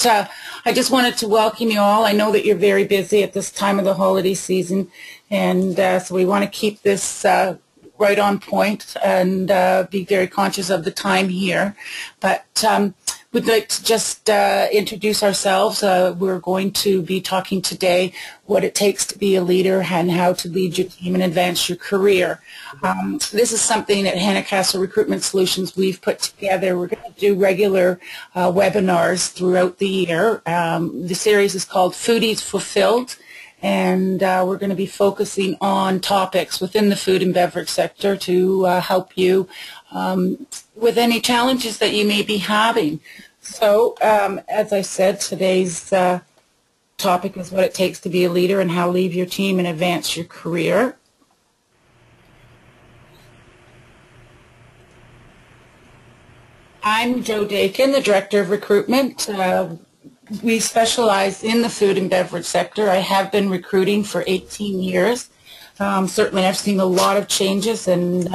I just wanted to welcome you all. I know that you're very busy at this time of the holiday season, and so we want to keep this right on point and be very conscious of the time here. But we'd like to just introduce ourselves. We're going to be talking today what it takes to be a leader and how to lead your team and advance your career. This is something at Hanna Recruitment Solutions we've put together. We're going to do regular webinars throughout the year. The series is called Foodies Fulfilled, and we're going to be focusing on topics within the food and beverage sector to help you with any challenges that you may be having. So, as I said, today's topic is what it takes to be a leader and how to lead your team and advance your career. I'm Jo Dakin, the Director of Recruitment. We specialize in the food and beverage sector. I have been recruiting for 18 years. Certainly I've seen a lot of changes and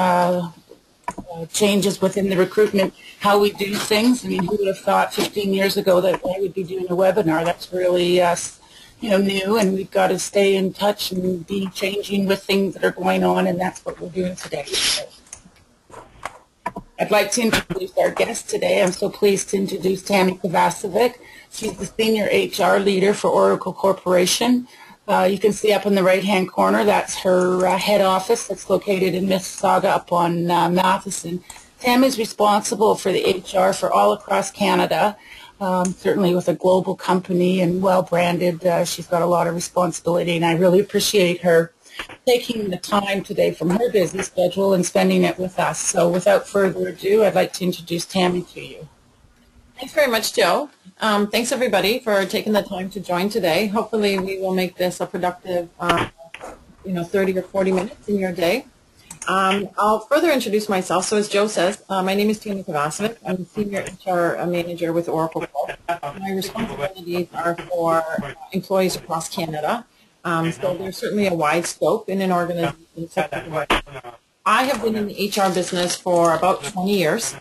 changes within the recruitment, how we do things. I mean, who would have thought 15 years ago that I would be doing a webinar? That's really new, and we've got to stay in touch and be changing with things that are going on, and that's what we're doing today. So I'd like to introduce our guest today. I'm so pleased to introduce Tanika. She's the Senior HR Leader for Oracle Corporation. You can see up in the right-hand corner, that's her head office that's located in Mississauga up on Matheson. Tam is responsible for the HR for all across Canada, certainly with a global company and well-branded. She's got a lot of responsibility, and I really appreciate her taking the time today from her busy schedule and spending it with us. So without further ado, I'd like to introduce Tammy to you. Thanks very much, Jo. Thanks, everybody, for taking the time to join today. Hopefully, we will make this a productive, 30 or 40 minutes in your day. I'll further introduce myself. So as Jo says, my name is Tanika. I'm the Senior HR Manager with Oracle Corp. My responsibilities are for employees across Canada. So there's certainly a wide scope in an organization sector. I have been in the HR business for about 20 years.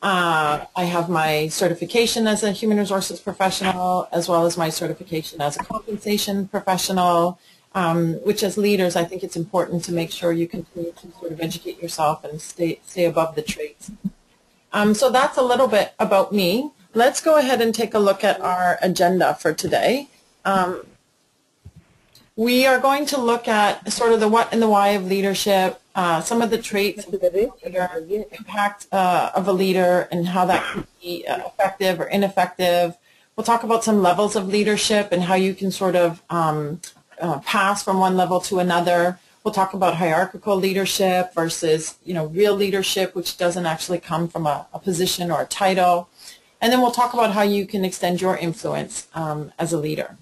I have my certification as a human resources professional, as well as my certification as a compensation professional, which as leaders, I think it's important to make sure you continue to sort of educate yourself and stay above the trades. So that's a little bit about me. Let's go ahead and take a look at our agenda for today. We are going to look at sort of the what and the why of leadership, some of the traits, the impact of a leader and how that can be effective or ineffective. We'll talk about some levels of leadership and how you can sort of pass from one level to another. We'll talk about hierarchical leadership versus, real leadership, which doesn't actually come from a position or a title. And then we'll talk about how you can extend your influence as a leader.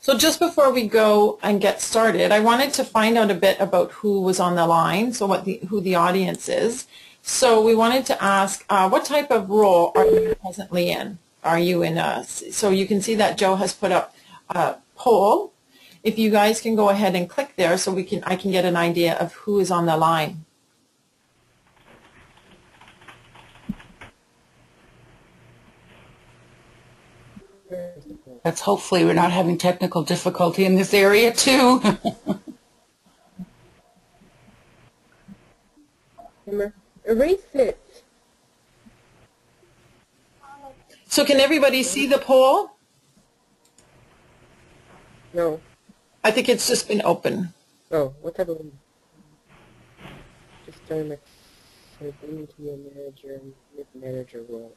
So just before we go and get started, I wanted to find out a bit about who was on the line, so who the audience is. So we wanted to ask, what type of role are you presently in? Are you in so you can see that Jo has put up a poll. If you guys can go ahead and click there so I can get an idea of who is on the line. Let's hopefully we're not having technical difficulty in this area too. Erase it. So can everybody see the poll? No. I think it's just been open. Oh, what type of just turn into your manager and manager role.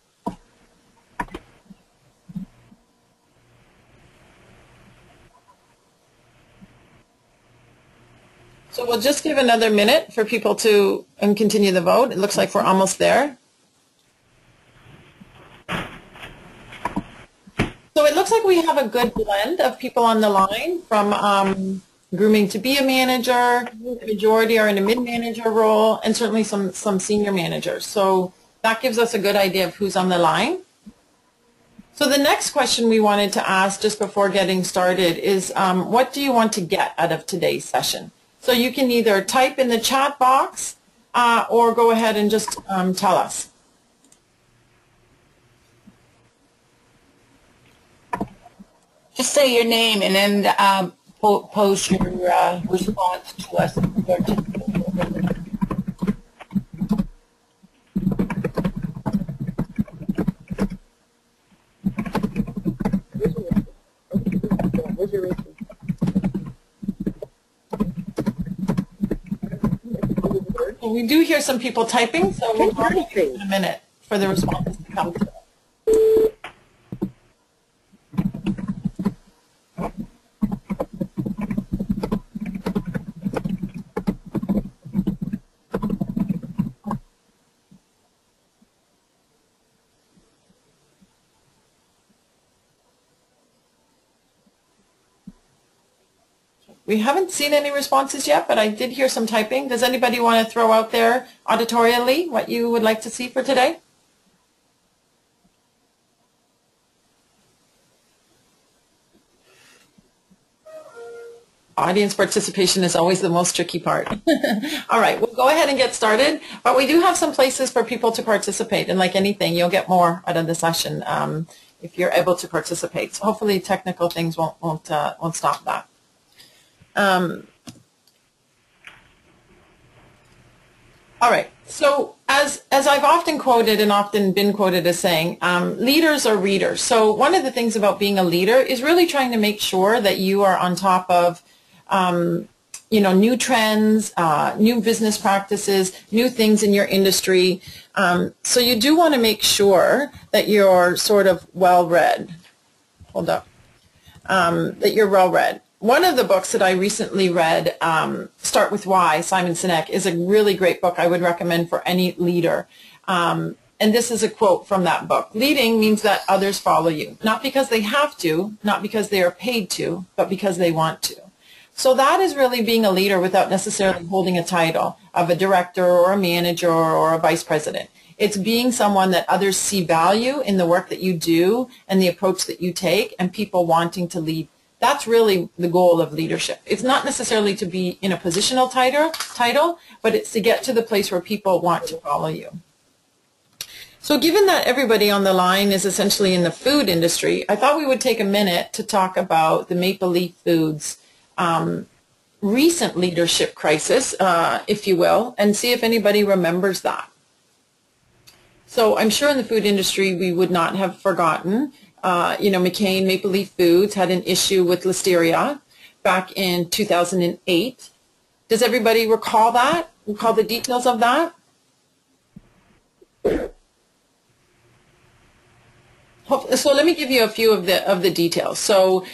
So we'll just give another minute for people to continue the vote. It looks like we're almost there. So it looks like we have a good blend of people on the line from grooming to be a manager. The majority are in a mid-manager role, and certainly some senior managers. So that gives us a good idea of who's on the line. So the next question we wanted to ask just before getting started is, what do you want to get out of today's session? So you can either type in the chat box or go ahead and just tell us. Just say your name and then pose your response to us. Where's your race? We do hear some people typing, so we'll give it a minute for the responses to come through. We haven't seen any responses yet, but I did hear some typing. Does anybody want to throw out there auditorially what you would like to see for today? Audience participation is always the most tricky part. All right, we'll go ahead and get started, but we do have some places for people to participate, and like anything, you'll get more out of the session if you're able to participate. So hopefully technical things won't stop that. All right, so as I've often quoted and often been quoted as saying, leaders are readers. So one of the things about being a leader is really trying to make sure that you are on top of new trends, new business practices, new things in your industry. So you do want to make sure that you're sort of well-read. Hold up. That you're well-read. One of the books that I recently read, Start With Why, Simon Sinek, is a really great book I would recommend for any leader. And this is a quote from that book. Leading means that others follow you, not because they have to, not because they are paid to, but because they want to. So that is really being a leader without necessarily holding a title of a director or a manager or a vice president. It's being someone that others see value in the work that you do and the approach that you take, and people wanting to lead. That's really the goal of leadership. It's not necessarily to be in a positional title, but it's to get to the place where people want to follow you. So given that everybody on the line is essentially in the food industry, I thought we would take a minute to talk about the Maple Leaf Foods recent leadership crisis, if you will, and see if anybody remembers that. So I'm sure in the food industry we would not have forgotten. McCain Maple Leaf Foods had an issue with Listeria back in 2008. Does everybody recall that? Recall the details of that? So let me give you a few of the details. So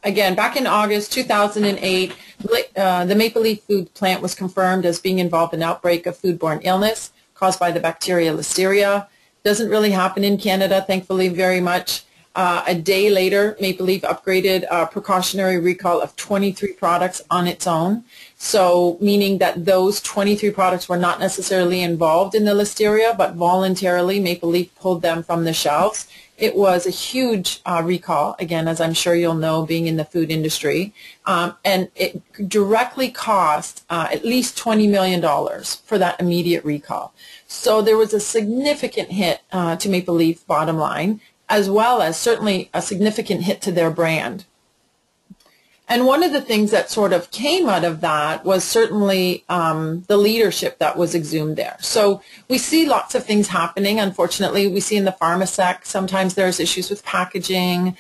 again, back in August 2008, the Maple Leaf Food plant was confirmed as being involved in an outbreak of foodborne illness caused by the bacteria Listeria. Doesn't really happen in Canada, thankfully, very much. A day later, Maple Leaf upgraded a precautionary recall of 23 products on its own. So meaning that those 23 products were not necessarily involved in the Listeria, but voluntarily Maple Leaf pulled them from the shelves. It was a huge recall, again, as I'm sure you'll know, being in the food industry. And it directly cost at least $20 million for that immediate recall. So there was a significant hit to Maple Leaf bottom line, as well as certainly a significant hit to their brand. And one of the things that sort of came out of that was certainly the leadership that was exhumed there. So we see lots of things happening. Unfortunately, we see in the pharma sector, sometimes there's issues with packaging.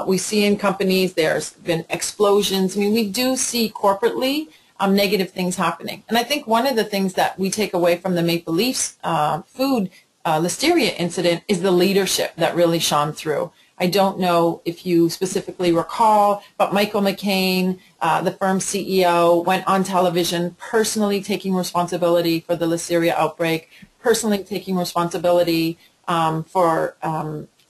We see in companies there's been explosions. I mean, we do see corporately negative things happening. And I think one of the things that we take away from the Maple Leafs food Listeria incident is the leadership that really shone through. I don't know if you specifically recall, but Michael McCain, the firm's CEO, went on television personally taking responsibility for the Listeria outbreak, personally taking responsibility for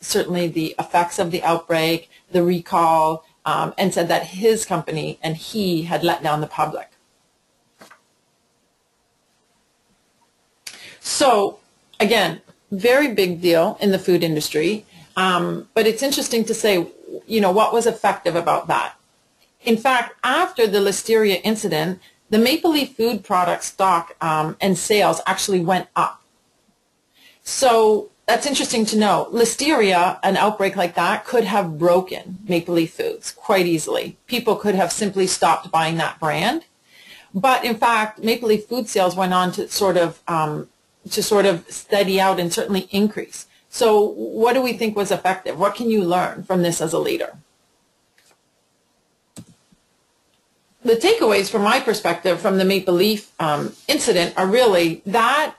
certainly the effects of the outbreak, the recall, and said that his company and he had let down the public. So, again, very big deal in the food industry. But it's interesting to say, what was effective about that? In fact, after the Listeria incident, the Maple Leaf food product stock and sales actually went up. So that's interesting to know. Listeria, an outbreak like that, could have broken Maple Leaf Foods quite easily. People could have simply stopped buying that brand. But in fact, Maple Leaf Food sales went on to sort of steady out and certainly increase. So what do we think was effective? What can you learn from this as a leader? The takeaways from my perspective from the Maple Leaf incident are really that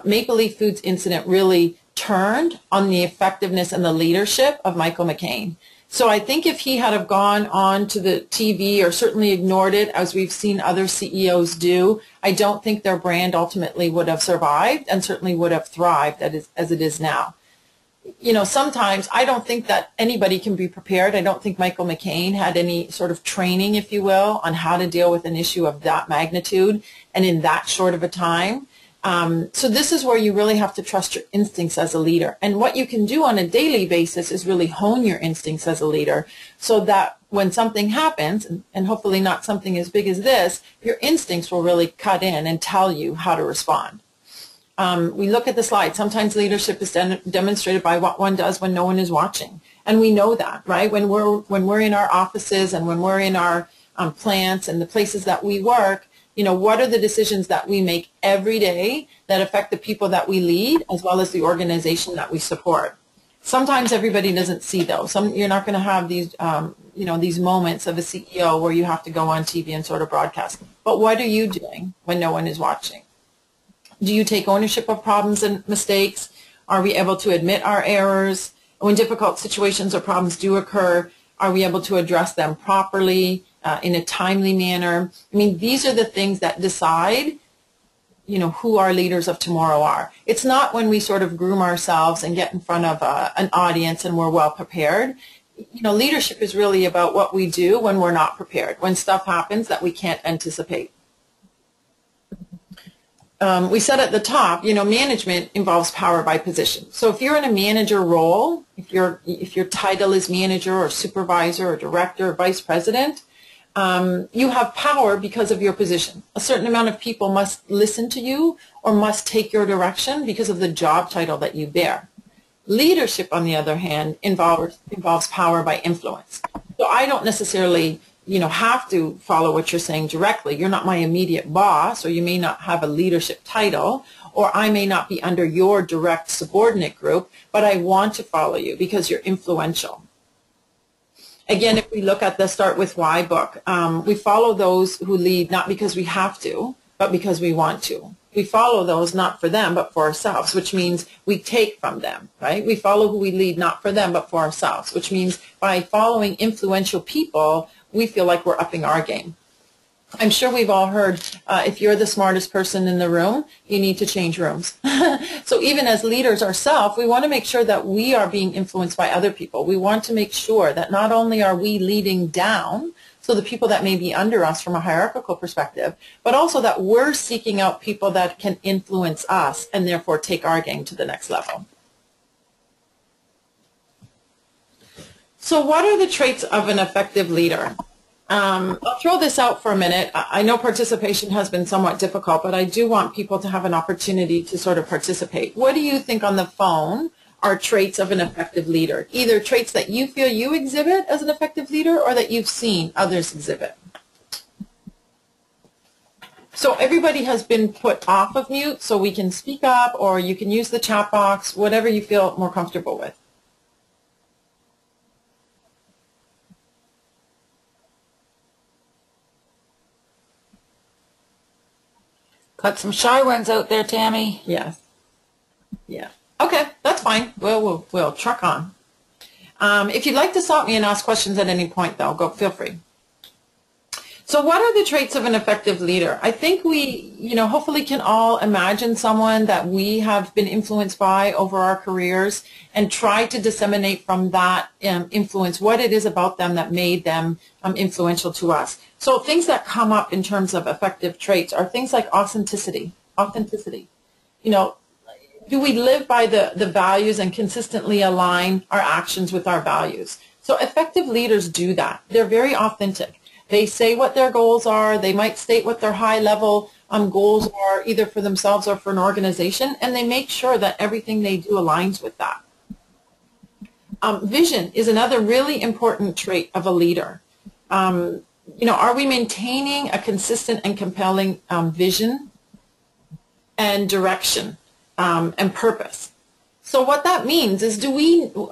Maple Leaf Foods incident really turned on the effectiveness and the leadership of Michael McCain. So I think if he had have gone on to the TV or certainly ignored it, as we've seen other CEOs do, I don't think their brand ultimately would have survived and certainly would have thrived as it is now. You know, sometimes I don't think that anybody can be prepared. I don't think Michael McCain had any sort of training, if you will, on how to deal with an issue of that magnitude and in that short of a time. So this is where you really have to trust your instincts as a leader. And what you can do on a daily basis is really hone your instincts as a leader so that when something happens, and hopefully not something as big as this, your instincts will really cut in and tell you how to respond. We look at the slide. Sometimes leadership is demonstrated by what one does when no one is watching. And we know that, right? When we're in our offices and when we're in our plants and the places that we work, you know, what are the decisions that we make every day that affect the people that we lead as well as the organization that we support? Sometimes everybody doesn't see those. You're not going to have these, these moments of a CEO where you have to go on TV and sort of broadcast. But what are you doing when no one is watching? Do you take ownership of problems and mistakes? Are we able to admit our errors? When difficult situations or problems do occur, are we able to address them properly, in a timely manner? I mean, these are the things that decide, you know, who our leaders of tomorrow are. It's not when we sort of groom ourselves and get in front of an audience and we're well prepared. You know, leadership is really about what we do when we're not prepared, when stuff happens that we can't anticipate. We said at the top, you know, management involves power by position. So if you're in a manager role, if your title is manager or supervisor or director or vice president, you have power because of your position. A certain amount of people must listen to you or must take your direction because of the job title that you bear. Leadership, on the other hand, involves power by influence. So I don't necessarily, you know, have to follow what you're saying directly. You're not my immediate boss, or you may not have a leadership title, or I may not be under your direct subordinate group, but I want to follow you because you're influential. Again, if we look at the Start With Why book, we follow those who lead not because we have to, but because we want to. We follow those not for them, but for ourselves, which means we take from them, right? We follow who we lead not for them, but for ourselves, which means by following influential people, we feel like we're upping our game. I'm sure we've all heard, if you're the smartest person in the room, you need to change rooms. So even as leaders ourselves, we want to make sure that we are being influenced by other people. We want to make sure that not only are we leading down, so the people that may be under us from a hierarchical perspective, but also that we're seeking out people that can influence us and therefore take our game to the next level. So what are the traits of an effective leader? I'll throw this out for a minute. I know participation has been somewhat difficult, but I do want people to have an opportunity to sort of participate. What do you think on the phone are traits of an effective leader? Either traits that you feel you exhibit as an effective leader or that you've seen others exhibit. So everybody has been put off of mute, so we can speak up, or you can use the chat box, whatever you feel more comfortable with. Got some shy ones out there, Tammy. Yes. Yeah. Okay, that's fine. We'll truck on. If you'd like to stop me and ask questions at any point, though, feel free. So what are the traits of an effective leader? I think we, hopefully can all imagine someone that we have been influenced by over our careers and try to disseminate from that influence what it is about them that made them influential to us. So things that come up in terms of effective traits are things like authenticity. Authenticity. Do we live by the values and consistently align our actions with our values? So effective leaders do that. They're very authentic. They say what their goals are. They might state what their high-level goals are, either for themselves or for an organization, and they make sure that everything they do aligns with that. Vision is another really important trait of a leader. Are we maintaining a consistent and compelling vision and direction and purpose? So what that means is,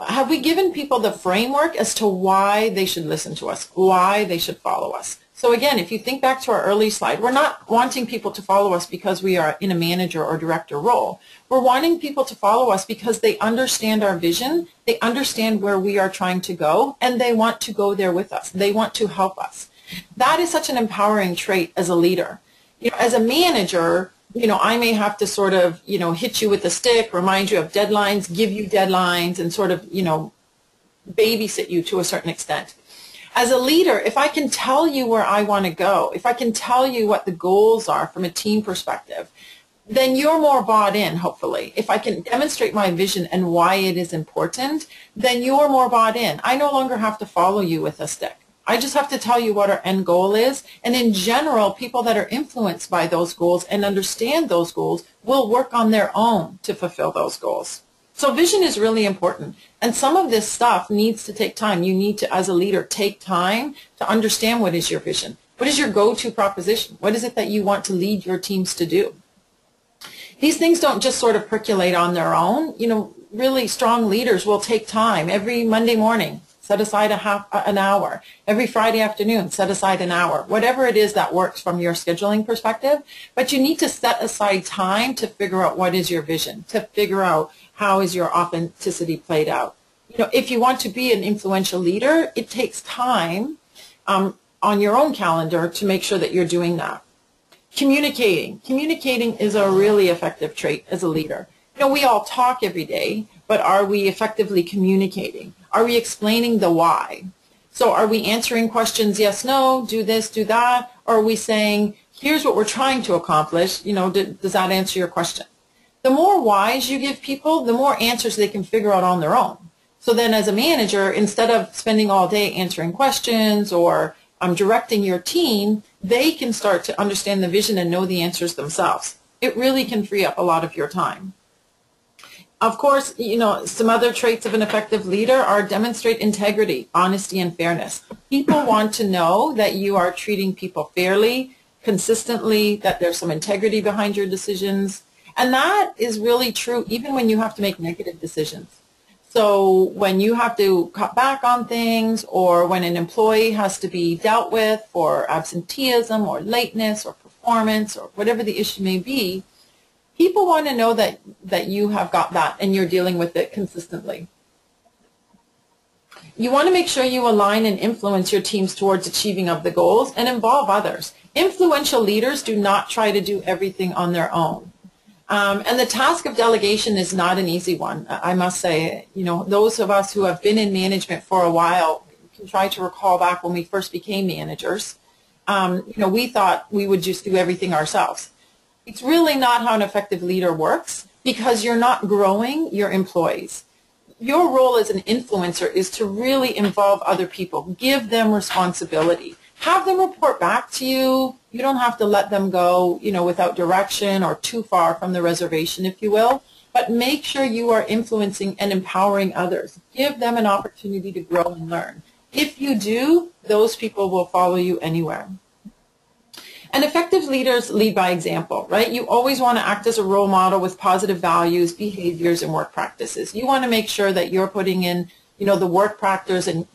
have we given people the framework as to why they should listen to us, why they should follow us? So again, if you think back to our early slide, we're not wanting people to follow us because we are in a manager or director role. We're wanting people to follow us because they understand our vision, they understand where we are trying to go, and they want to go there with us. They want to help us. That is such an empowering trait as a leader. As a manager, I may have to sort of, hit you with a stick, remind you of deadlines, give you deadlines, and sort of, babysit you to a certain extent. As a leader, if I can tell you where I want to go, if I can tell you what the goals are from a team perspective, then you're more bought in, hopefully. If I can demonstrate my vision and why it is important, then you're more bought in. I no longer have to follow you with a stick. I just have to tell you what our end goal is. And in general, people that are influenced by those goals and understand those goals will work on their own to fulfill those goals. So vision is really important. And some of this stuff needs to take time. You need to, as a leader, take time to understand what is your vision. What is your go-to proposition? What is it that you want to lead your teams to do? These things don't just sort of percolate on their own. Really strong leaders will take time. Every Monday morning, set aside an hour. Every Friday afternoon, set aside an hour. Whatever it is that works from your scheduling perspective. But you need to set aside time to figure out what is your vision, to figure out how is your authenticity played out. If you want to be an influential leader, it takes time on your own calendar to make sure that you're doing that. Communicating. Communicating is a really effective trait as a leader. We all talk every day, but are we effectively communicating? Are we explaining the why? So are we answering questions, yes, no, do this, do that? Or are we saying, here's what we're trying to accomplish, does that answer your question? The more whys you give people, the more answers they can figure out on their own. So then as a manager, instead of spending all day answering questions or directing your team, they can start to understand the vision and know the answers themselves. It really can free up a lot of your time. Of course, some other traits of an effective leader are demonstrate integrity, honesty, and fairness. People want to know that you are treating people fairly, consistently, that there's some integrity behind your decisions. And that is really true even when you have to make negative decisions. So when you have to cut back on things, or when an employee has to be dealt with for absenteeism or lateness or performance or whatever the issue may be, people want to know that you have got that and you're dealing with it consistently. You want to make sure you align and influence your teams towards achieving of the goals and involve others. Influential leaders do not try to do everything on their own. And the task of delegation is not an easy one, I must say. Those of us who have been in management for a while can try to recall back when we first became managers. We thought we would just do everything ourselves. It's really not how an effective leader works, because you're not growing your employees. Your role as an influencer is to really involve other people, give them responsibility, have them report back to you. You don't have to let them go, without direction or too far from the reservation, if you will, but make sure you are influencing and empowering others. Give them an opportunity to grow and learn. If you do, those people will follow you anywhere. And effective leaders lead by example, right? You always want to act as a role model with positive values, behaviors, and work practices. You want to make sure that you're putting in, the work practices and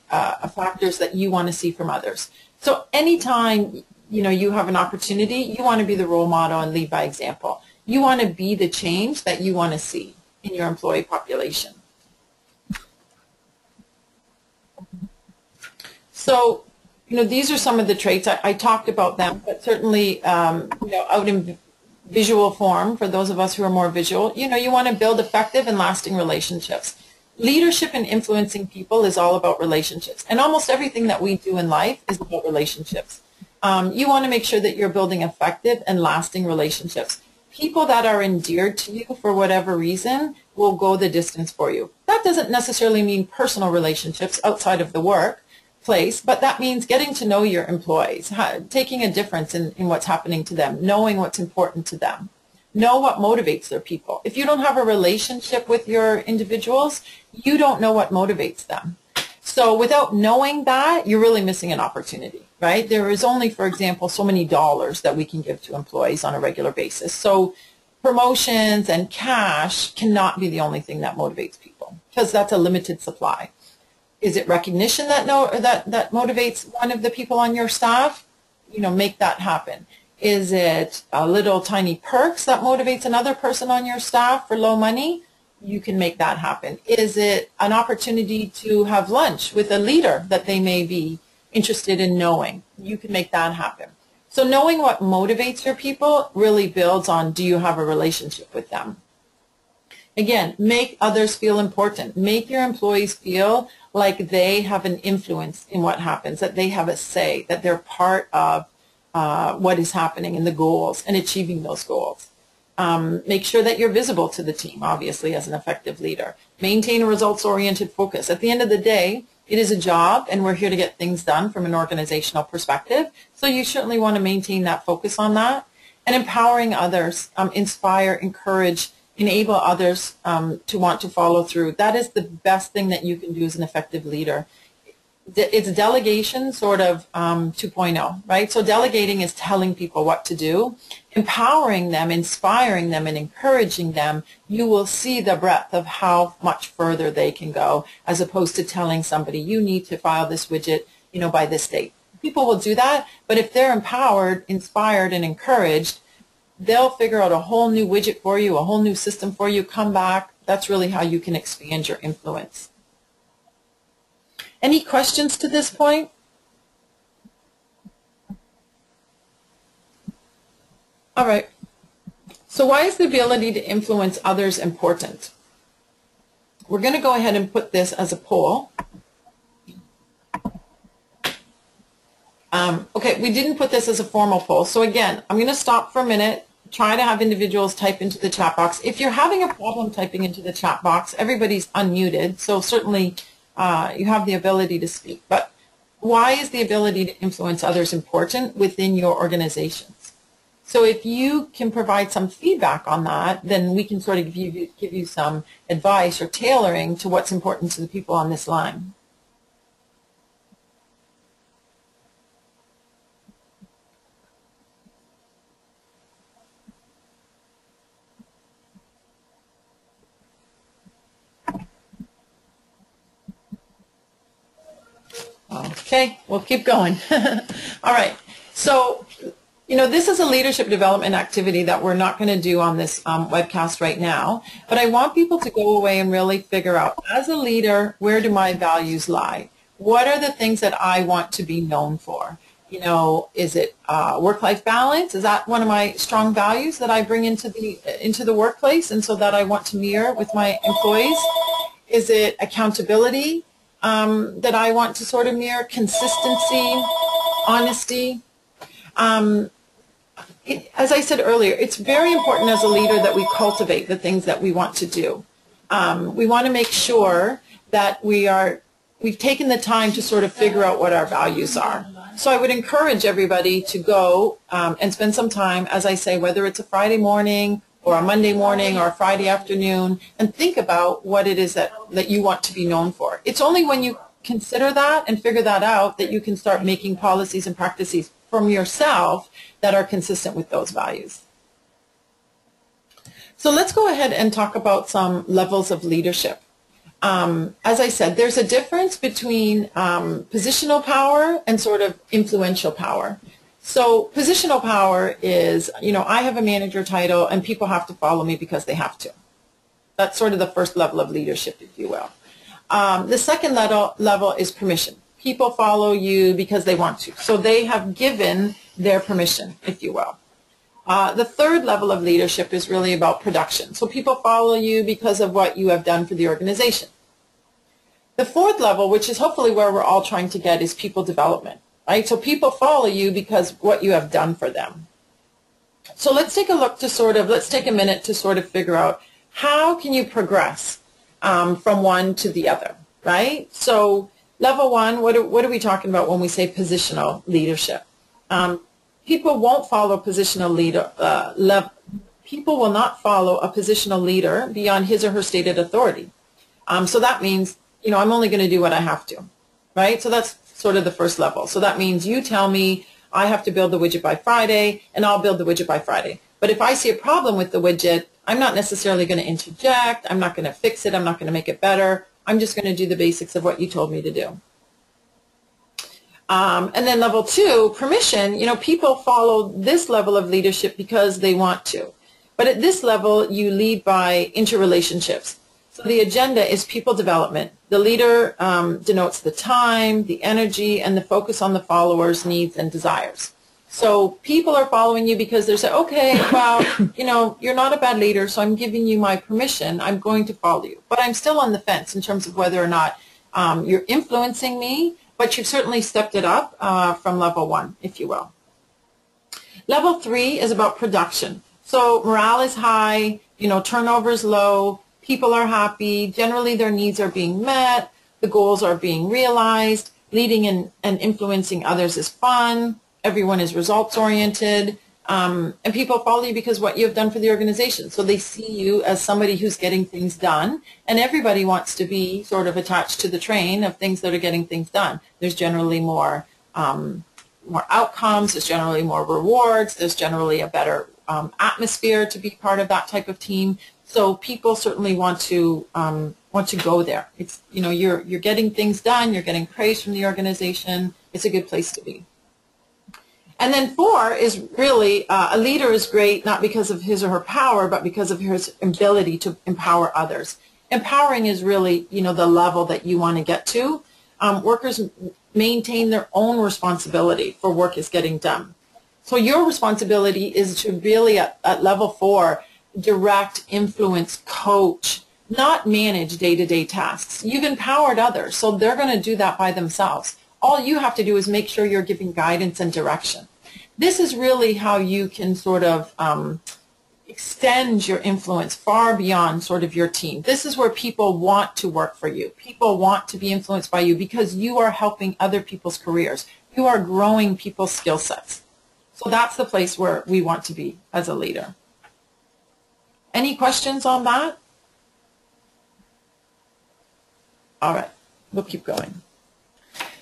factors that you want to see from others. So anytime, you have an opportunity, you want to be the role model and lead by example. You want to be the change that you want to see in your employee population. So, these are some of the traits. I talked about them, but certainly, out in visual form, for those of us who are more visual, you want to build effective and lasting relationships. Leadership and influencing people is all about relationships. And almost everything that we do in life is about relationships. You want to make sure that you're building effective and lasting relationships. People that are endeared to you for whatever reason will go the distance for you. That doesn't necessarily mean personal relationships outside of the work, place, but that means getting to know your employees, taking a difference in what's happening to them, knowing what's important to them, know what motivates their people. If you don't have a relationship with your individuals, you don't know what motivates them. So without knowing that, you're really missing an opportunity, right? There is only, for example, so many dollars that we can give to employees on a regular basis. So promotions and cash cannot be the only thing that motivates people, because that's a limited supply. Is it recognition that that motivates one of the people on your staff? You know, make that happen. Is it a little tiny perks that motivates another person on your staff for low money? You can make that happen. Is it an opportunity to have lunch with a leader that they may be interested in knowing? You can make that happen. So knowing what motivates your people really builds on, do you have a relationship with them? Again, make others feel important. Make your employees feel like they have an influence in what happens, that they have a say, that they're part of what is happening in the goals and achieving those goals. Make sure that you're visible to the team, obviously, as an effective leader. Maintain a results-oriented focus. At the end of the day, it is a job, and we're here to get things done from an organizational perspective. So you certainly want to maintain that focus on that. And empowering others, inspire, encourage, enable others to want to follow through. That is the best thing that you can do as an effective leader. It's delegation sort of 2.0, right? So delegating is telling people what to do. Empowering them, inspiring them, and encouraging them, you will see the breadth of how much further they can go, as opposed to telling somebody, you need to file this widget, you know, by this date. People will do that, but if they're empowered, inspired, and encouraged, they'll figure out a whole new widget for you, a whole new system for you, come back. That's really how you can expand your influence. Any questions to this point? All right. So why is the ability to influence others important? We're going to go ahead and put this as a poll. Okay, we didn't put this as a formal poll. So again, I'm going to stop for a minute, try to have individuals type into the chat box. If you're having a problem typing into the chat box, everybody's unmuted, so certainly you have the ability to speak. But why is the ability to influence others important within your organizations? So if you can provide some feedback on that, then we can sort of give you some advice or tailoring to what's important to the people on this line. Okay, we'll keep going. All right. So, you know, this is a leadership development activity that we're not going to do on this webcast right now, but I want people to go away and really figure out, as a leader, where do my values lie? What are the things that I want to be known for? You know, is it work-life balance? Is that one of my strong values that I bring into the workplace, and so that I want to mirror with my employees? Is it accountability that I want to sort of mirror? Consistency, honesty. As I said earlier, it's very important as a leader that we cultivate the things that we want to do. We want to make sure that we've taken the time to sort of figure out what our values are. So I would encourage everybody to go and spend some time, as I say, whether it's a Friday morning or a Monday morning or a Friday afternoon, and think about what it is that you want to be known for. It's only when you consider that and figure that out that you can start making policies and practices from yourself that are consistent with those values. So let's go ahead and talk about some levels of leadership. As I said, there's a difference between positional power and sort of influential power. So positional power is, you know, I have a manager title and people have to follow me because they have to. That's sort of the first level of leadership, if you will. The second level is permission. People follow you because they want to. So they have given their permission, if you will. The third level of leadership is really about production. So people follow you because of what you have done for the organization. The fourth level, which is hopefully where we're all trying to get, is people development. Right? So people follow you because what you have done for them. So let's take a look to let's take a minute to sort of figure out, how can you progress from one to the other, right? So Level 1, what are we talking about when we say positional leadership? People won't follow positional leader people will not follow a positional leader beyond his or her stated authority. So that means, I'm only going to do what I have to, right? So that's sort of the first level. So that means you tell me I have to build the widget by Friday, and I'll build the widget by Friday. But if I see a problem with the widget, I'm not necessarily going to interject. I'm not going to fix it. I'm not going to make it better. I'm just going to do the basics of what you told me to do. And then level 2, permission, people follow this level of leadership because they want to. But at this level, you lead by interrelationships. So the agenda is people development. The leader denotes the time, the energy, and the focus on the followers' needs and desires. So people are following you because they're saying, okay, well, you're not a bad leader, so I'm giving you my permission. I'm going to follow you. But I'm still on the fence in terms of whether or not you're influencing me, but you've certainly stepped it up from level 1, if you will. Level 3 is about production. So morale is high, turnover is low, people are happy, generally their needs are being met, the goals are being realized, leading and influencing others is fun, everyone is results oriented, and people follow you because what you have done for the organization. So they see you as somebody who's getting things done, and everybody wants to be sort of attached to the train of things that are getting things done. There's generally more outcomes, there's generally more rewards, there's generally a better atmosphere to be part of that type of team. So people certainly want to go there. It's you're getting things done, you're getting praise from the organization. It's a good place to be. And then 4 is really a leader is great not because of his or her power, but because of his ability to empower others. Empowering is really the level that you want to get to. Workers maintain their own responsibility for work is getting done. So your responsibility is to really, at level 4, direct, influence, coach, not manage day-to-day tasks. You've empowered others, so they're going to do that by themselves. All you have to do is make sure you're giving guidance and direction. This is really how you can sort of extend your influence far beyond sort of your team. This is where people want to work for you. People want to be influenced by you because you are helping other people's careers. You are growing people's skill sets. So that's the place where we want to be as a leader. Any questions on that? All right, we'll keep going.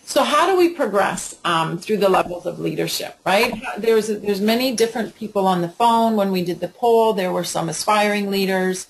So how do we progress through the levels of leadership, right? There's many different people on the phone. When we did the poll, there were some aspiring leaders,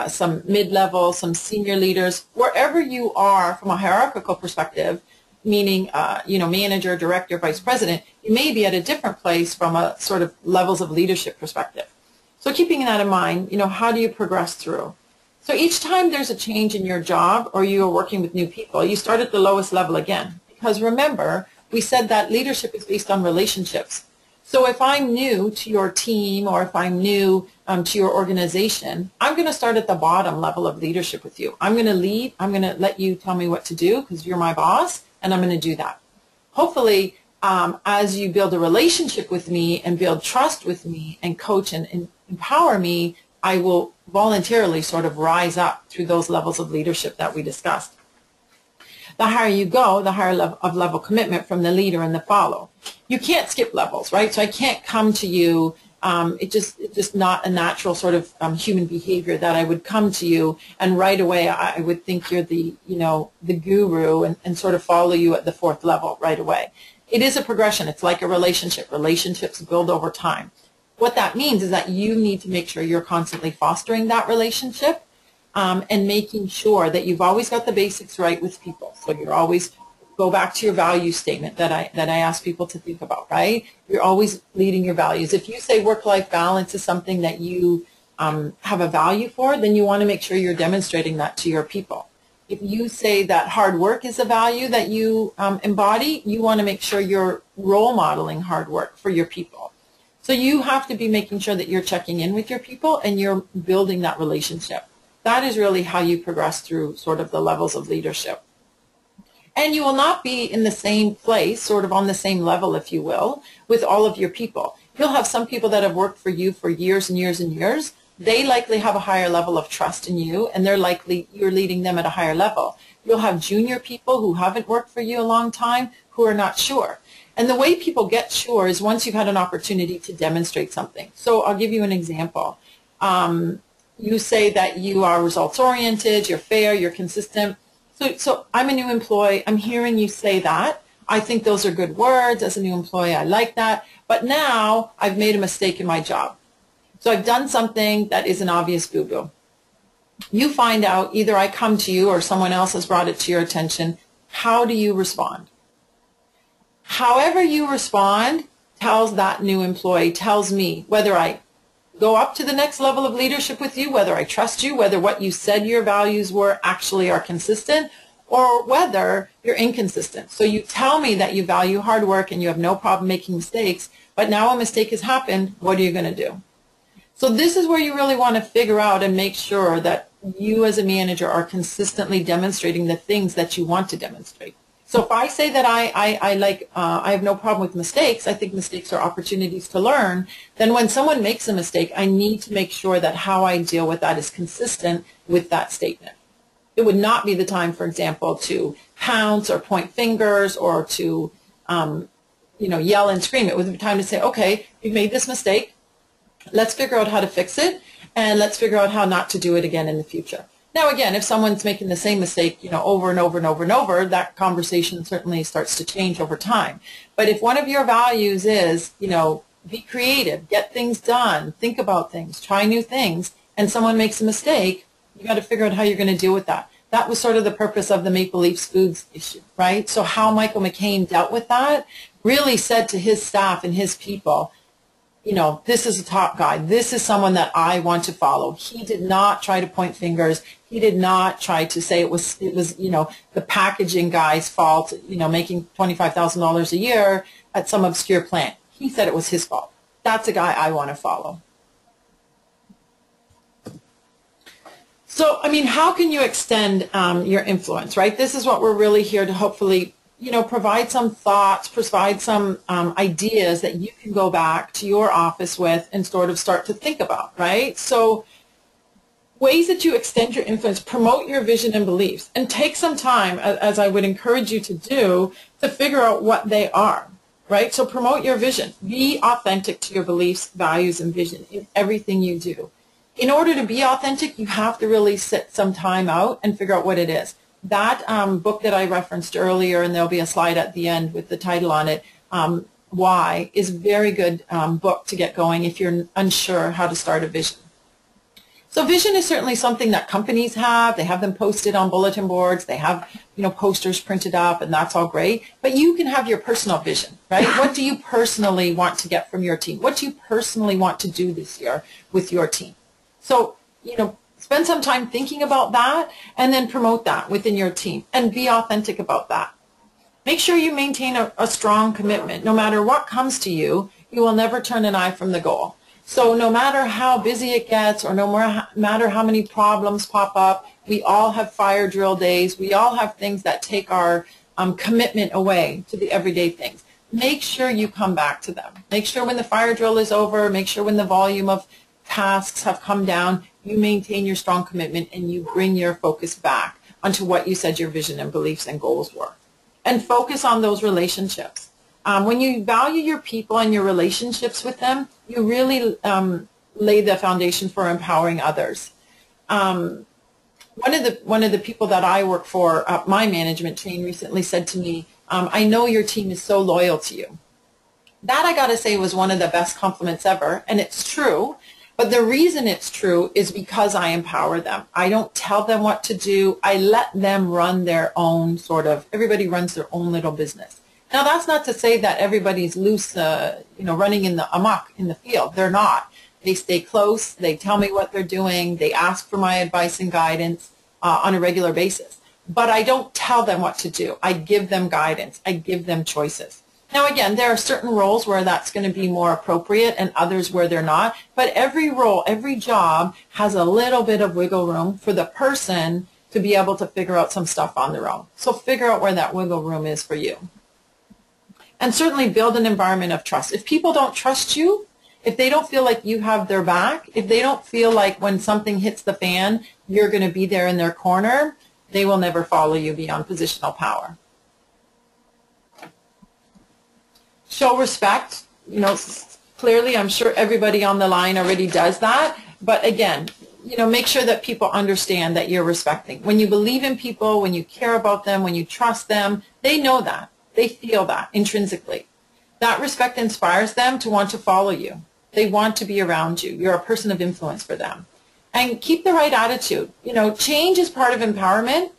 some mid-level, some senior leaders. Wherever you are from a hierarchical perspective, meaning, manager, director, vice president, you may be at a different place from a sort of levels of leadership perspective. So keeping that in mind, how do you progress through? So each time there's a change in your job or you are working with new people, you start at the lowest level again. Because remember, we said that leadership is based on relationships. So if I'm new to your team or if I'm new to your organization, I'm going to start at the bottom level of leadership with you. I'm going to lead. I'm going to let you tell me what to do because you're my boss, and I'm going to do that. Hopefully, as you build a relationship with me and build trust with me and coach and empower me, I will voluntarily sort of rise up through those levels of leadership that we discussed. The higher you go, the higher level commitment from the leader and the follow. You can't skip levels, right? So I can't come to you. It's just not a natural sort of human behavior that I would come to you and right away I would think you're the guru and sort of follow you at the 4th level right away. It is a progression. It's like a relationship. Relationships build over time. What that means is that you need to make sure you're constantly fostering that relationship. And making sure that you've always got the basics right with people. So you're always, go back to your value statement that I ask people to think about, right? You're always leading your values. If you say work-life balance is something that you have a value for, then you want to make sure you're demonstrating that to your people. If you say that hard work is a value that you embody, you want to make sure you're role modeling hard work for your people. So you have to be making sure that you're checking in with your people and you're building that relationship. That is really how you progress through sort of the levels of leadership. And you will not be in the same place, sort of on the same level, if you will, with all of your people. You'll have some people that have worked for you for years and years and years. they likely have a higher level of trust in you, and you're leading them at a higher level. You'll have junior people who haven't worked for you a long time who are not sure. And the way people get sure is once you've had an opportunity to demonstrate something. So I'll give you an example. You say that you are results oriented, you're fair, you're consistent. So I'm a new employee. I'm hearing you say that. I think those are good words. As a new employee, I like that. But now I've made a mistake in my job. So I've done something that is an obvious boo-boo. You find out, either I come to you or someone else has brought it to your attention. How do you respond? However you respond tells that new employee, tells me whether I go up to the next level of leadership with you, whether I trust you, whether what you said your values were actually are consistent, or whether you're inconsistent. So you tell me that you value hard work and you have no problem making mistakes, but now a mistake has happened. What are you going to do? So this is where you really want to figure out and make sure that you as a manager are consistently demonstrating the things that you want to demonstrate. So if I say that I have no problem with mistakes, I think mistakes are opportunities to learn, then when someone makes a mistake, I need to make sure that how I deal with that is consistent with that statement. It would not be the time, for example, to pounce or point fingers or to yell and scream. It would be time to say, okay, you've made this mistake. Let's figure out how to fix it, and let's figure out how not to do it again in the future. Now, again, if someone's making the same mistake, over and over and over and over, that conversation certainly starts to change over time. But if one of your values is, be creative, get things done, think about things, try new things, and someone makes a mistake, you got to figure out how you're going to deal with that. That was sort of the purpose of the Maple Leafs Foods issue, right? So how Michael McCain dealt with that really said to his staff and his people, this is a top guy. This is someone that I want to follow. He did not try to point fingers. He did not try to say it was the packaging guy's fault, making $25,000 a year at some obscure plant. He said it was his fault. That's a guy I want to follow. So, how can you extend your influence, right? This is what we're really here to hopefully provide some thoughts, provide some ideas that you can go back to your office with and sort of start to think about, right? So ways that you extend your influence, promote your vision and beliefs, and take some time, as I would encourage you to do, to figure out what they are, right? So promote your vision. Be authentic to your beliefs, values, and vision in everything you do. In order to be authentic, you have to really sit some time out and figure out what it is. That book that I referenced earlier, and there'll be a slide at the end with the title on it, Why, is a very good book to get going if you're unsure how to start a vision. So vision is certainly something that companies have. They have them posted on bulletin boards. They have, posters printed up, and that's all great. But you can have your personal vision, right? What do you personally want to get from your team? What do you personally want to do this year with your team? So, spend some time thinking about that and then promote that within your team and be authentic about that. Make sure you maintain a strong commitment. No matter what comes to you, you will never turn an eye from the goal. So no matter how busy it gets or no matter how many problems pop up, we all have fire drill days. We all have things that take our commitment away to the everyday things. Make sure you come back to them. Make sure when the fire drill is over, make sure when the volume of tasks have come down, you maintain your strong commitment and you bring your focus back onto what you said your vision and beliefs and goals were. And focus on those relationships. When you value your people and your relationships with them, you really lay the foundation for empowering others. One of the people that I work for, my management chain, recently said to me, I know your team is so loyal to you. That, I got to say, was one of the best compliments ever, and it's true. But the reason it's true is because I empower them. I don't tell them what to do. I let them run their own everybody runs their own little business. Now, that's not to say that everybody's loose, running amok in the field. They're not. They stay close. They tell me what they're doing. They ask for my advice and guidance on a regular basis. But I don't tell them what to do. I give them guidance. I give them choices. Now, again, there are certain roles where that's going to be more appropriate and others where they're not. But every role, every job has a little bit of wiggle room for the person to be able to figure out some stuff on their own. So figure out where that wiggle room is for you. And certainly build an environment of trust. If people don't trust you, If they don't feel like you have their back, if they don't feel like when something hits the fan, you're going to be there in their corner, they will never follow you beyond positional power. Show respect. You know, clearly, I'm sure everybody on the line already does that. But again, you know, make sure that people understand that you're respecting. When you believe in people, when you care about them, when you trust them, they know that. They feel that intrinsically. That respect inspires them to want to follow you. They want to be around you. You're a person of influence for them. And keep the right attitude. You know, change is part of empowerment,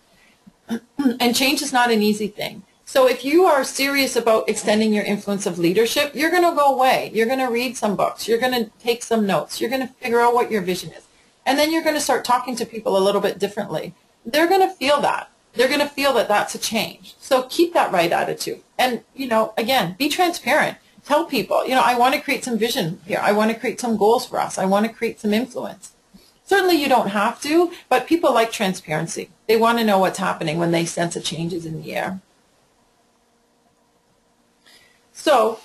and change is not an easy thing. So if you are serious about extending your influence of leadership, you're going to go away. You're going to read some books. You're going to take some notes. You're going to figure out what your vision is. And then you're going to start talking to people a little bit differently. They're going to feel that. They're going to feel that that's a change. So keep that right attitude. And, you know, again, be transparent. Tell people, you know, I want to create some vision here. I want to create some goals for us. I want to create some influence. Certainly you don't have to, but people like transparency. They want to know what's happening when they sense a change is in the air. So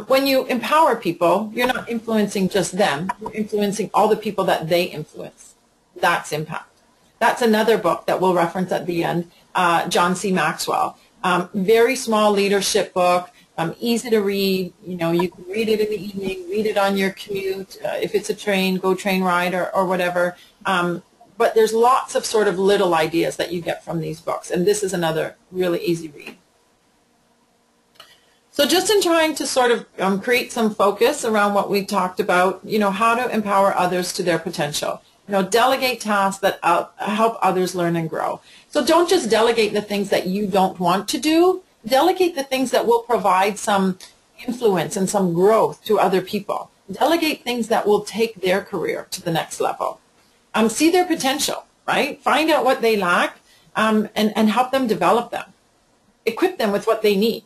when you empower people, you're not influencing just them. You're influencing all the people that they influence. That's impact. That's another book that we'll reference at the end, John C. Maxwell. Very small leadership book, easy to read. You know, you can read it in the evening, read it on your commute. If it's a train, go train ride or whatever. But there's lots of sort of little ideas that you get from these books. And this is another really easy read. So just in trying to sort of create some focus around what we talked about, you know, how to empower others to their potential. You know, delegate tasks that help others learn and grow. So don't just delegate the things that you don't want to do. Delegate the things that will provide some influence and some growth to other people. Delegate things that will take their career to the next level. See their potential, right? Find out what they lack and help them develop them. Equip them with what they need.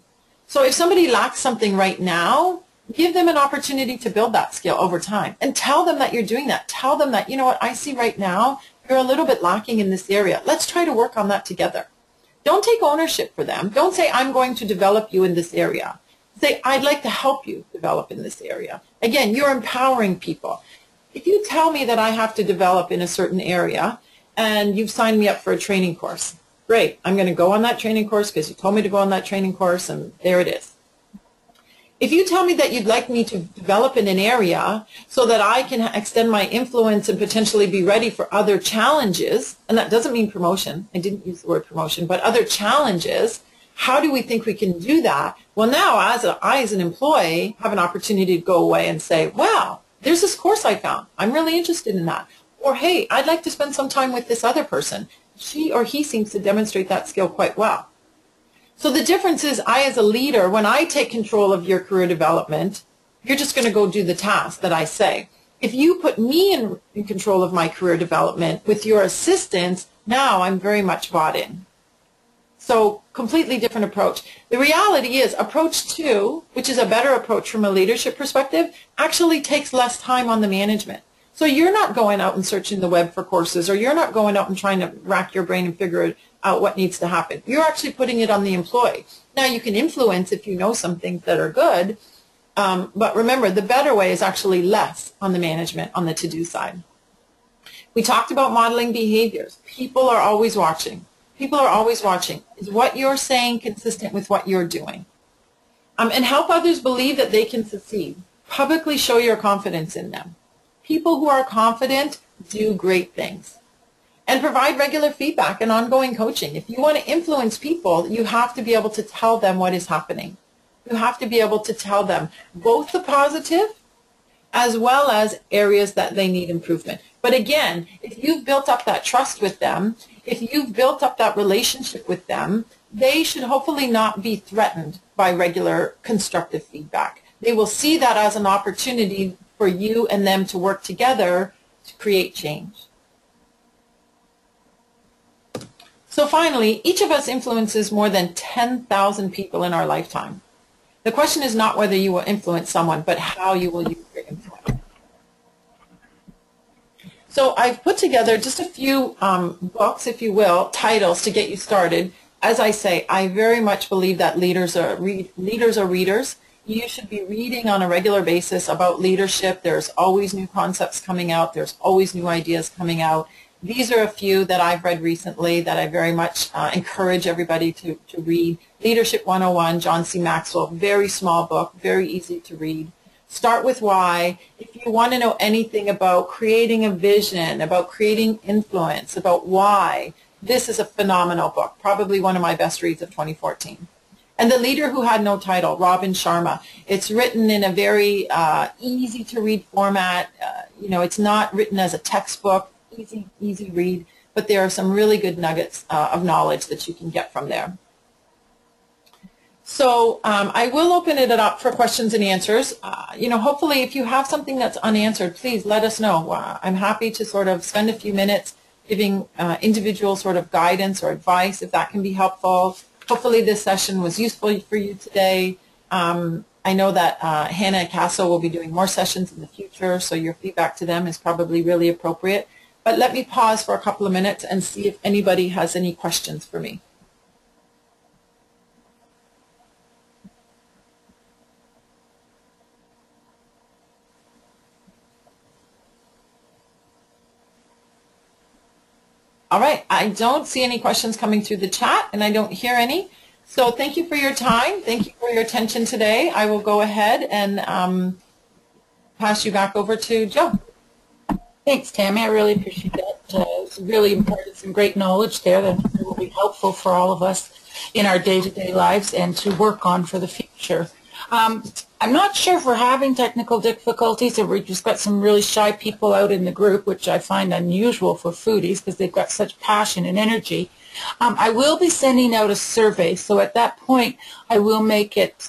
So if somebody lacks something right now, give them an opportunity to build that skill over time and tell them that you're doing that. Tell them that, you know what, I see right now you're a little bit lacking in this area. Let's try to work on that together. Don't take ownership for them. Don't say, I'm going to develop you in this area. Say, I'd like to help you develop in this area. Again, you're empowering people. If you tell me that I have to develop in a certain area and you've signed me up for a training course, great. I'm going to go on that training course because you told me to go on that training course, and there it is. If you tell me that you'd like me to develop in an area so that I can extend my influence and potentially be ready for other challenges, and that doesn't mean promotion, I didn't use the word promotion, but other challenges, how do we think we can do that? Well, now I as an employee have an opportunity to go away and say, wow, there's this course I found. I'm really interested in that. Or, hey, I'd like to spend some time with this other person. She or he seems to demonstrate that skill quite well. So the difference is I, as a leader, when I take control of your career development, you're just going to go do the task that I say. If you put me in control of my career development with your assistance, now I'm very much bought in. So completely different approach. The reality is approach 2, which is a better approach from a leadership perspective, actually takes less time on the management. So you're not going out and searching the web for courses, or you're not going out and trying to rack your brain and figure out what needs to happen. You're actually putting it on the employee. Now, you can influence if you know some things that are good, but remember, the better way is actually less on the management, on the to-do side. We talked about modeling behaviors. People are always watching. People are always watching. Is what you're saying consistent with what you're doing? And help others believe that they can succeed. Publicly show your confidence in them. People who are confident do great things. And provide regular feedback and ongoing coaching. If you want to influence people, you have to be able to tell them what is happening. You have to be able to tell them both the positive as well as areas that they need improvement. But again, if you've built up that trust with them, if you've built up that relationship with them, they should hopefully not be threatened by regular constructive feedback. They will see that as an opportunity for you and them to work together to create change. So finally, each of us influences more than 10,000 people in our lifetime. The question is not whether you will influence someone, but how you will use your influence. So I've put together just a few books, if you will, titles to get you started. As I say, I very much believe that leaders are readers, You should be reading on a regular basis about leadership. There's always new concepts coming out. There's always new ideas coming out. These are a few that I've read recently that I very much encourage everybody to read. Leadership 101, John C. Maxwell, very small book, very easy to read. Start with why. If you want to know anything about creating a vision, about creating influence, about why, this is a phenomenal book, probably one of my best reads of 2014. And The Leader Who Had No Title, Robin Sharma. It's written in a very easy to read format. It's not written as a textbook. Easy read, but there are some really good nuggets of knowledge that you can get from there. So I will open it up for questions and answers. Hopefully if you have something that's unanswered, please let us know. I'm happy to sort of spend a few minutes giving individual sort of guidance or advice if that can be helpful. Hopefully this session was useful for you today. I know that Hanna and Castle will be doing more sessions in the future, so your feedback to them is probably really appropriate. But let me pause for a couple of minutes and see if anybody has any questions for me. All right, I don't see any questions coming through the chat, and I don't hear any. So thank you for your time. Thank you for your attention today. I will go ahead and pass you back over to Joe. Thanks, Tammy. I really appreciate that. It's really imparted some great knowledge there that will be helpful for all of us in our day-to-day lives and to work on for the future. I'm not sure if we're having technical difficulties or we've just got some really shy people out in the group, which I find unusual for foodies because they've got such passion and energy. I will be sending out a survey, so at that point I will make it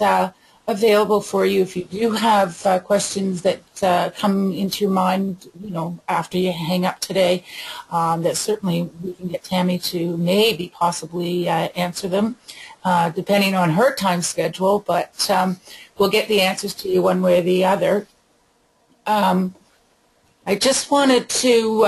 available for you if you do have questions that come into your mind, after you hang up today, that certainly we can get Tammy to maybe possibly answer them, depending on her time schedule, but we'll get the answers to you one way or the other. I just wanted to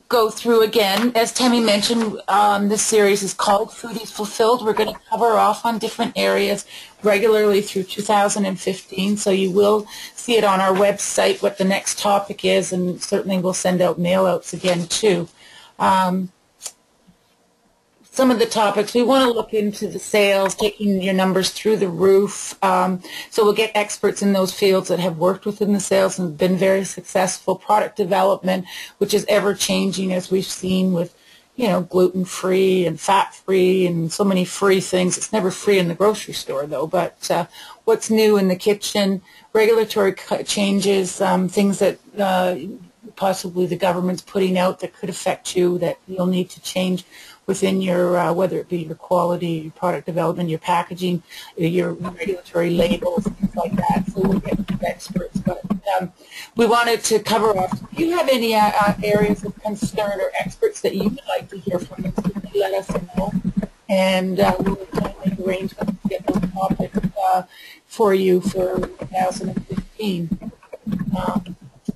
go through again, as Tammy mentioned, this series is called Foodies Fulfilled. We're going to cover off on different areas regularly through 2015, so you will see it on our website what the next topic is, and certainly we'll send out mail-outs again too. Some of the topics, we want to look into the sales, taking your numbers through the roof. So we'll get experts in those fields that have worked within the sales and been very successful. Product development, which is ever changing, as we've seen with, gluten-free and fat-free and so many free things. It's never free in the grocery store, though. But what's new in the kitchen, regulatory changes, things that possibly the government's putting out that could affect you, that you'll need to change within your, whether it be your quality, your product development, your packaging, your regulatory labels, things like that. So we'll get experts. But we wanted to cover off. If you have any areas of concern or experts that you would like to hear from us, let us know. And we'll make arrangements to get those topics for you for 2015.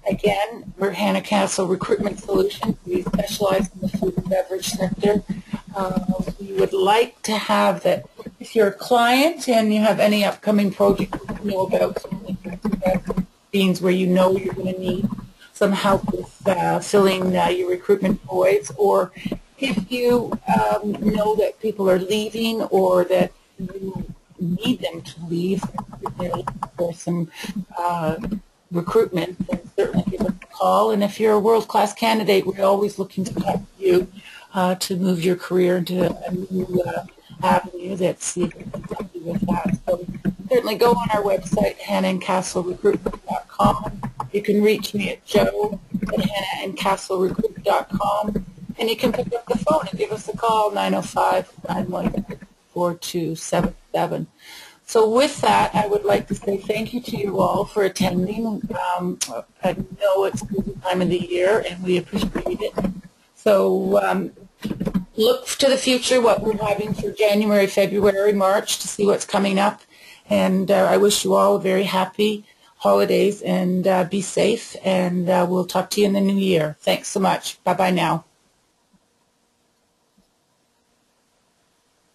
Again, we're Hanna Castle Recruitment Solutions. We specialize in the food and beverage sector. We would like to have that if you're a client and you have any upcoming projects you know about, beans where you're going to need some help with filling your recruitment voids, or if you know that people are leaving or that you need them to leave, for some recruitment, then certainly give us a call. And if you're a world-class candidate, we're always looking to help you to move your career into a new avenue that's even exactly with that. So certainly go on our website, hannahandcastlerecruitment.com. You can reach me at joe@hannahandcastlerecruitment.com, and you can pick up the phone and give us a call, 905-914-4277. So with that, I would like to say thank you to you all for attending. I know it's a busy time of the year, and we appreciate it. So look to the future, what we're having for January, February, March, to see what's coming up. And I wish you all a very happy holidays, and be safe. And we'll talk to you in the new year. Thanks so much. Bye-bye now.